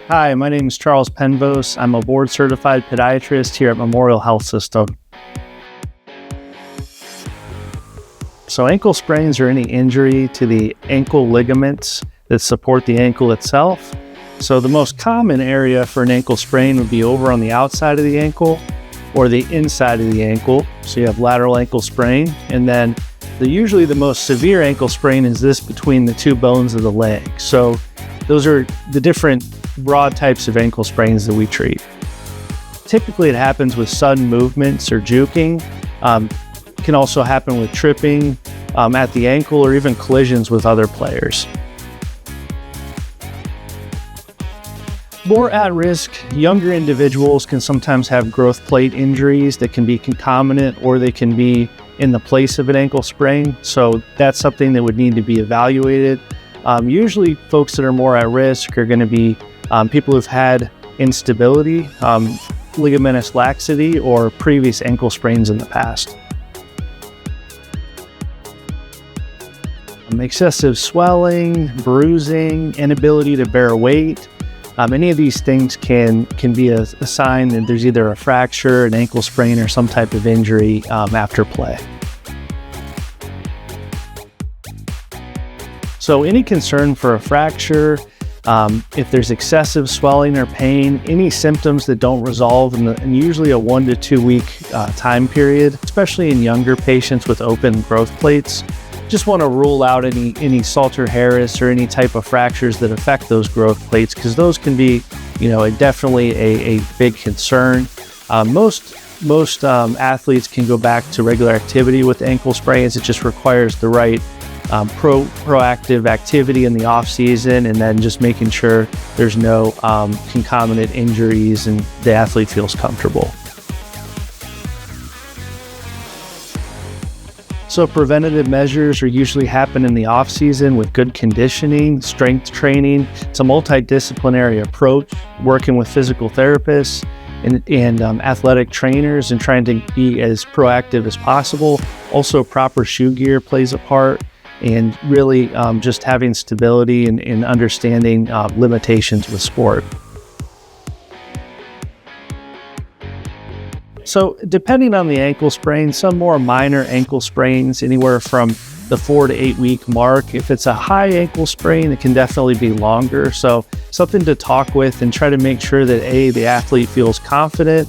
Hi, my name is Charles Penvose. I'm a board-certified podiatrist here at Memorial Health System. So ankle sprains are any injury to the ankle ligaments that support the ankle itself. So the most common area for an ankle sprain would be over on the outside of the ankle or the inside of the ankle. So you have lateral ankle sprain, and then usually the most severe ankle sprain is this between the two bones of the leg. So those are the different broad types of ankle sprains that we treat. Typically it happens with sudden movements or juking. Can also happen with tripping at the ankle or even collisions with other players. More at-risk, younger individuals can sometimes have growth plate injuries that can be concomitant or they can be in the place of an ankle sprain. So that's something that would need to be evaluated. Usually folks that are more at risk are going to be people who've had instability, ligamentous laxity, or previous ankle sprains in the past. Excessive swelling, bruising, inability to bear weight. Any of these things can be a sign that there's either a fracture, an ankle sprain, or some type of injury after play. So any concern for a fracture, if there's excessive swelling or pain, any symptoms that don't resolve in usually a 1 to 2 week time period, especially in younger patients with open growth plates, just want to rule out any Salter-Harris or any type of fractures that affect those growth plates, because those can be, definitely a big concern. Most athletes can go back to regular activity with ankle sprains. It just requires the right proactive activity in the off season, and then just making sure there's no concomitant injuries and the athlete feels comfortable. So preventative measures are usually happen in the off season with good conditioning, strength training. It's a multidisciplinary approach, working with physical therapists and athletic trainers and trying to be as proactive as possible. Also, proper shoe gear plays a part, and really just having stability and understanding limitations with sport. So depending on the ankle sprain, some more minor ankle sprains, anywhere from the 4 to 8 week mark. If it's a high ankle sprain, it can definitely be longer. So something to talk with and try to make sure that the athlete feels confident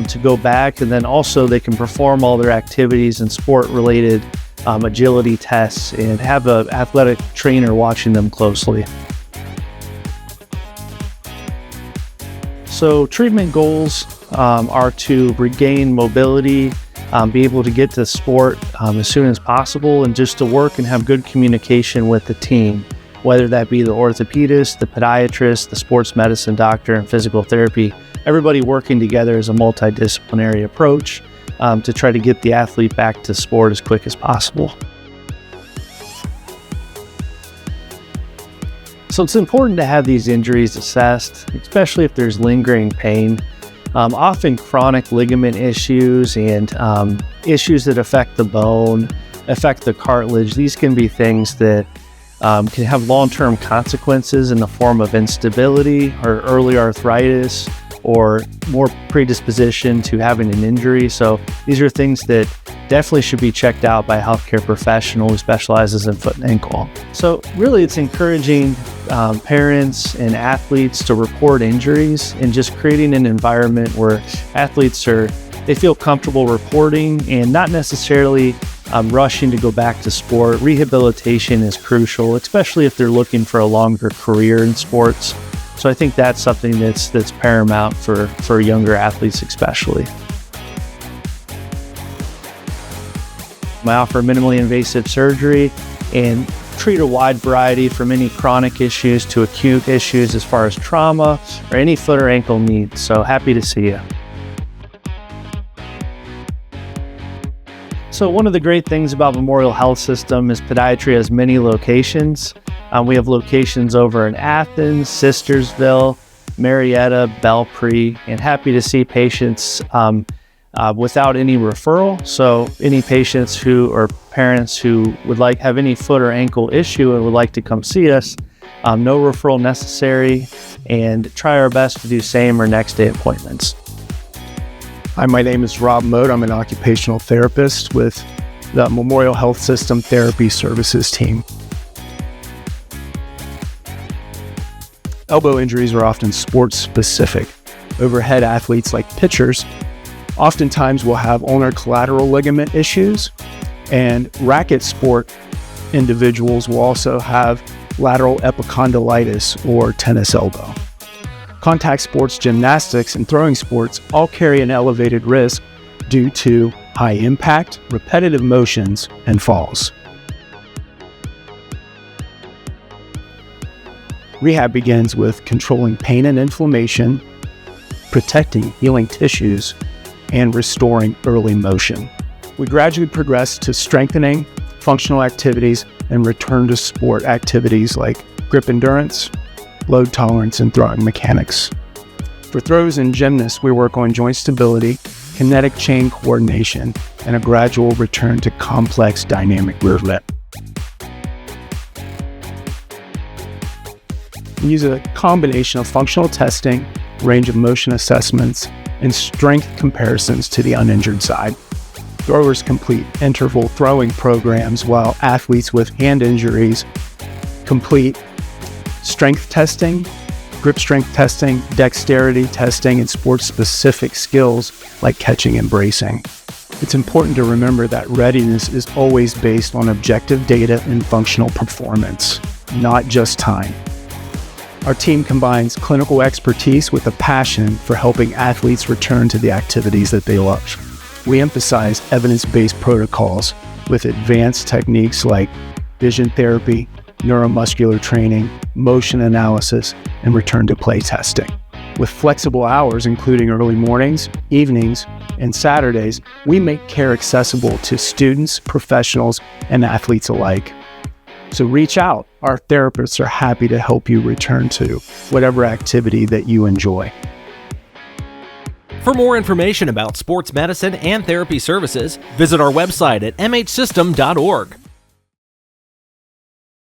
to go back, and then also they can perform all their activities and sport related agility tests and have an athletic trainer watching them closely. So treatment goals are to regain mobility, be able to get to sport as soon as possible, and just to work and have good communication with the team, whether that be the orthopedist, the podiatrist, the sports medicine doctor, and physical therapy. Everybody working together as a multidisciplinary approach to try to get the athlete back to sport as quick as possible. So it's important to have these injuries assessed, especially if there's lingering pain. Often chronic ligament issues and issues that affect the bone, affect the cartilage. These can be things that can have long-term consequences in the form of instability or early arthritis, or more predisposition to having an injury. So these are things that definitely should be checked out by a healthcare professional who specializes in foot and ankle. So really it's encouraging parents and athletes to report injuries and just creating an environment where athletes they feel comfortable reporting and not necessarily rushing to go back to sport. Rehabilitation is crucial, especially if they're looking for a longer career in sports. So I think that's something that's paramount for younger athletes especially. I offer minimally invasive surgery and treat a wide variety from any chronic issues to acute issues as far as trauma or any foot or ankle needs. So happy to see you. So one of the great things about Memorial Health System is podiatry has many locations. We have locations over in Athens, Sistersville, Marietta, Belpre, and happy to see patients without any referral. So any patients or parents who would have any foot or ankle issue and would like to come see us, No referral necessary, and try our best to do same or next day appointments. Hi, my name is Rob Moat. I'm an occupational therapist with the Memorial Health System Therapy Services team. Elbow injuries are often sports specific. Overhead athletes like pitchers oftentimes will have ulnar collateral ligament issues, and racket sport individuals will also have lateral epicondylitis or tennis elbow. Contact sports, gymnastics, and throwing sports all carry an elevated risk due to high impact, repetitive motions, and falls. Rehab begins with controlling pain and inflammation, protecting healing tissues, and restoring early motion. We gradually progress to strengthening functional activities and return to sport activities like grip endurance, load tolerance, and throwing mechanics. For throwers and gymnasts, we work on joint stability, kinetic chain coordination, and a gradual return to complex dynamic movement. We use a combination of functional testing, range of motion assessments, and strength comparisons to the uninjured side. Throwers complete interval throwing programs, while athletes with hand injuries complete strength testing, grip strength testing, dexterity testing, and sports-specific skills like catching and bracing. It's important to remember that readiness is always based on objective data and functional performance, not just time. Our team combines clinical expertise with a passion for helping athletes return to the activities that they love. We emphasize evidence-based protocols with advanced techniques like vision therapy, neuromuscular training, motion analysis, and return to play testing. With flexible hours, including early mornings, evenings, and Saturdays, we make care accessible to students, professionals, and athletes alike. So reach out. Our therapists are happy to help you return to whatever activity that you enjoy. For more information about sports medicine and therapy services, visit our website at mhsystem.org.